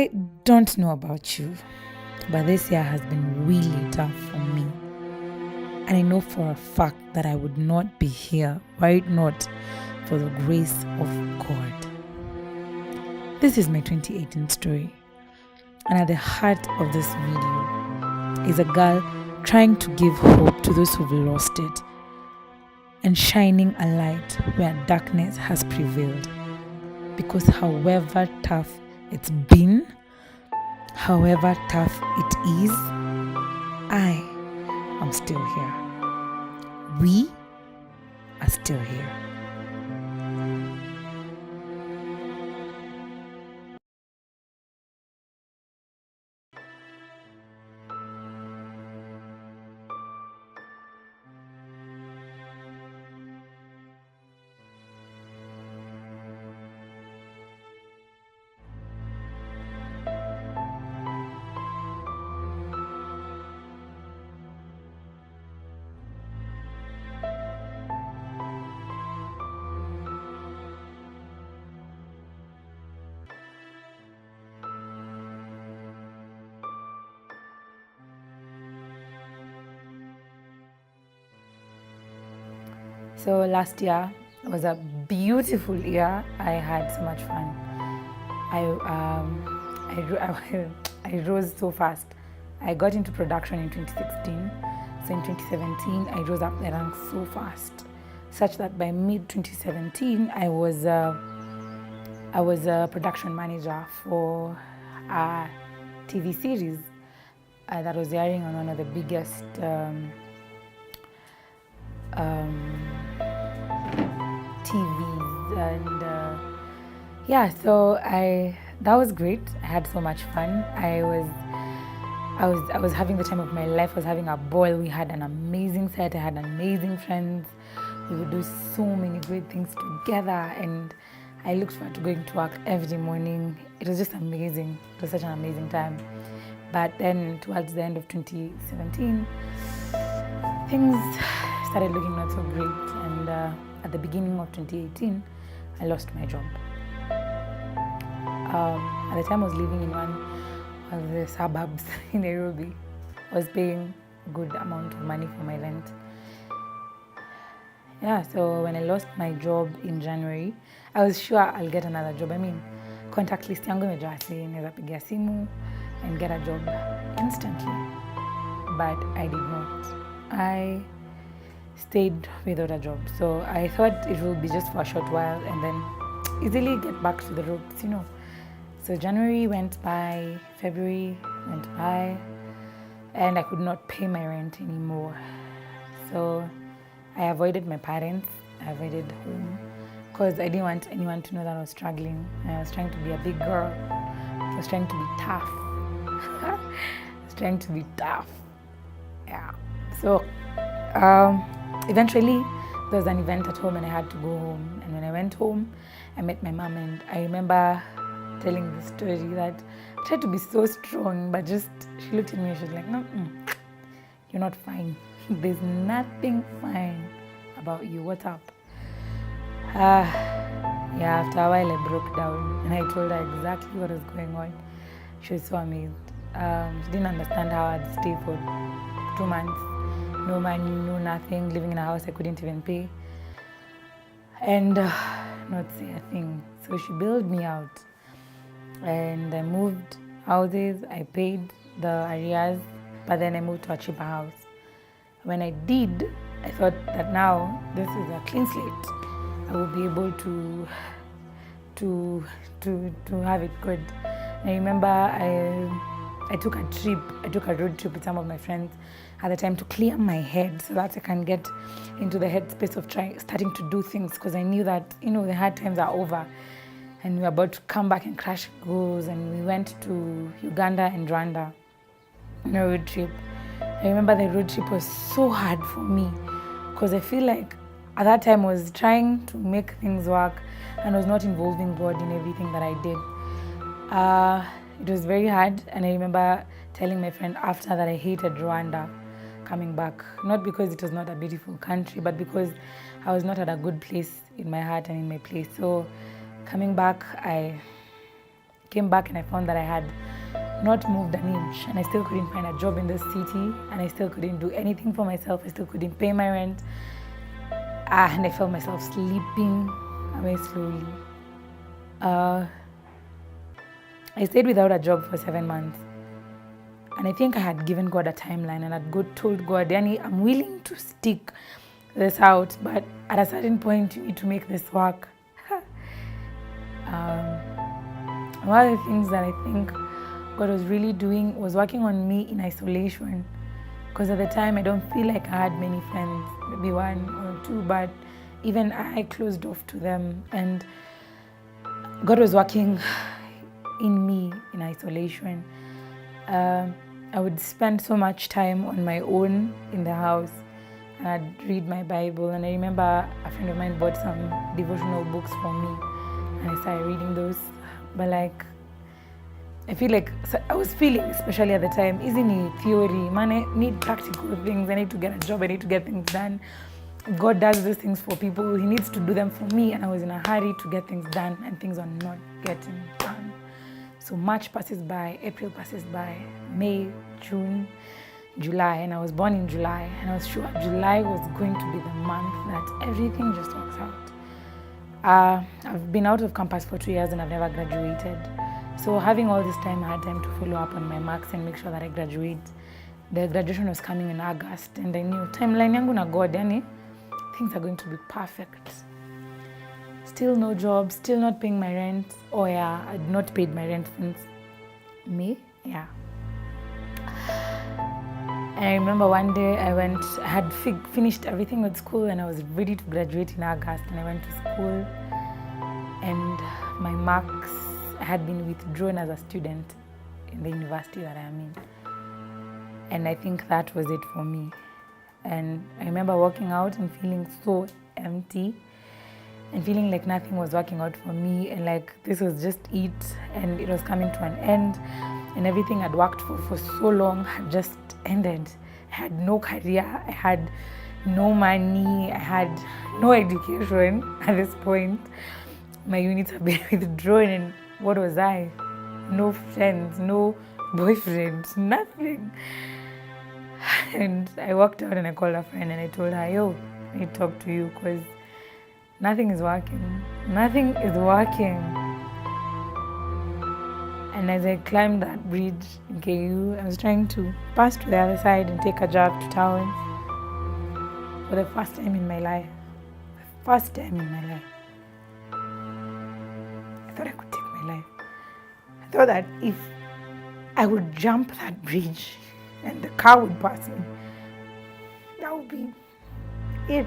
I don't know about you, but this year has been really tough for me. And I know for a fact that I would not be here were it not for the grace of God. This is my 2018 story. And at the heart of this video is a girl trying to give hope to those who've lost it and shining a light where darkness has prevailed. Because however tough it's been, however tough it is, I am still here. We are still here. So last year was a beautiful year. I had so much fun. I rose so fast. I got into production in 2016. So in 2017, I rose up the ranks so fast, such that by mid 2017, I was a production manager for a TV series that was airing on one of the biggest TVs, and so that was great. I had so much fun. I was having the time of my life. I was having a ball. We had an amazing set. I had amazing friends. We would do so many great things together, and I looked forward to going to work every morning. It was just amazing. It was such an amazing time. But then towards the end of 2017, things started looking not so great, and at the beginning of 2018, I lost my job. At the time I was living in one of the suburbs in Nairobi. I was paying a good amount of money for my rent. So when I lost my job in January, I was sure I'll get another job. I mean, contact list yangu imejaa naweza pigia simu and get a job instantly. But I did not. I stayed without a job. So I thought it would be just for a short while and then easily get back to the ropes, So January went by, February went by, and I could not pay my rent anymore. So I avoided my parents, I avoided home, because I didn't want anyone to know that I was struggling. I was trying to be a big girl. I was trying to be tough. Yeah. So eventually there was an event at home and I had to go home. And when I went home, I met my mom, and I remember telling the story that I tried to be so strong, but just she looked at me and she was like, no, you're not fine. There's nothing fine about you. What's up? After a while I broke down and I told her exactly what was going on. She was so amazed. She didn't understand how I'd stay for 2 months. No money, no nothing, living in a house I couldn't even pay. And not say a thing. So she bailed me out. And I moved houses, I paid the arrears, but then I moved to a cheaper house. When I did, I thought that now this is a clean slate. I will be able to have it good. I remember I took a road trip with some of my friends at the time to clear my head so that I can get into the headspace of starting to do things, because I knew that, the hard times are over and we were about to come back and crash goals, and we went to Uganda and Rwanda on a road trip. I remember the road trip was so hard for me because I feel like at that time I was trying to make things work and was not involving God in everything that I did. It was very hard, and I remember telling my friend after that I hated Rwanda coming back, not because it was not a beautiful country, but because I was not at a good place in my heart and in my place. So coming back, I came back and I found that I had not moved an inch, and I still couldn't find a job in this city, and I still couldn't do anything for myself. I still couldn't pay my rent, and I felt myself slipping away slowly. I stayed without a job for 7 months, and I think I had given God a timeline, and I'd told God, Yani, I'm willing to stick this out, but at a certain point you need to make this work. One of the things that I think God was really doing was working on me in isolation, because at the time I don't feel like I had many friends, maybe one or two, but even I closed off to them, and God was working in me in isolation. I would spend so much time on my own in the house, and I'd read my Bible, and I remember a friend of mine bought some devotional books for me, and I started reading those. But I feel like I was feeling, especially at the time, isn't it theory? Man, I need practical things. I need to get a job. I need to get things done. God does those things for people. He needs to do them for me. And I was in a hurry to get things done, and things are not getting done. So March passes by, April passes by, May, June, July. And I was born in July. And I was sure July was going to be the month that everything just works out. I've been out of campus for 2 years and I've never graduated. So having all this time, I had time to follow up on my marks and make sure that I graduate. The graduation was coming in August, and I knew timeline yangu na God, yani, things are going to be perfect. Still no job, still not paying my rent. Oh yeah, I'd not paid my rent since May. Yeah. And I remember one day I had finished everything with school, and I was ready to graduate in August, and I went to school, and my marks had been withdrawn as a student in the university that I am in. And I think that was it for me. And I remember walking out and feeling so empty and feeling like nothing was working out for me, and like this was just it, and it was coming to an end, and everything I'd worked for so long had just ended. I had no career, I had no money, I had no education at this point. My units have been withdrawn, and what was I? No friends, no boyfriend, nothing. And I walked out and I called a friend and I told her, yo, I need to talk to you because nothing is working. Nothing is working. And as I climbed that bridge in KU, I was trying to pass to the other side and take a job to town for the first time in my life. The first time in my life. I thought I could take my life. I thought that if I would jump that bridge and the car would pass me, that would be it.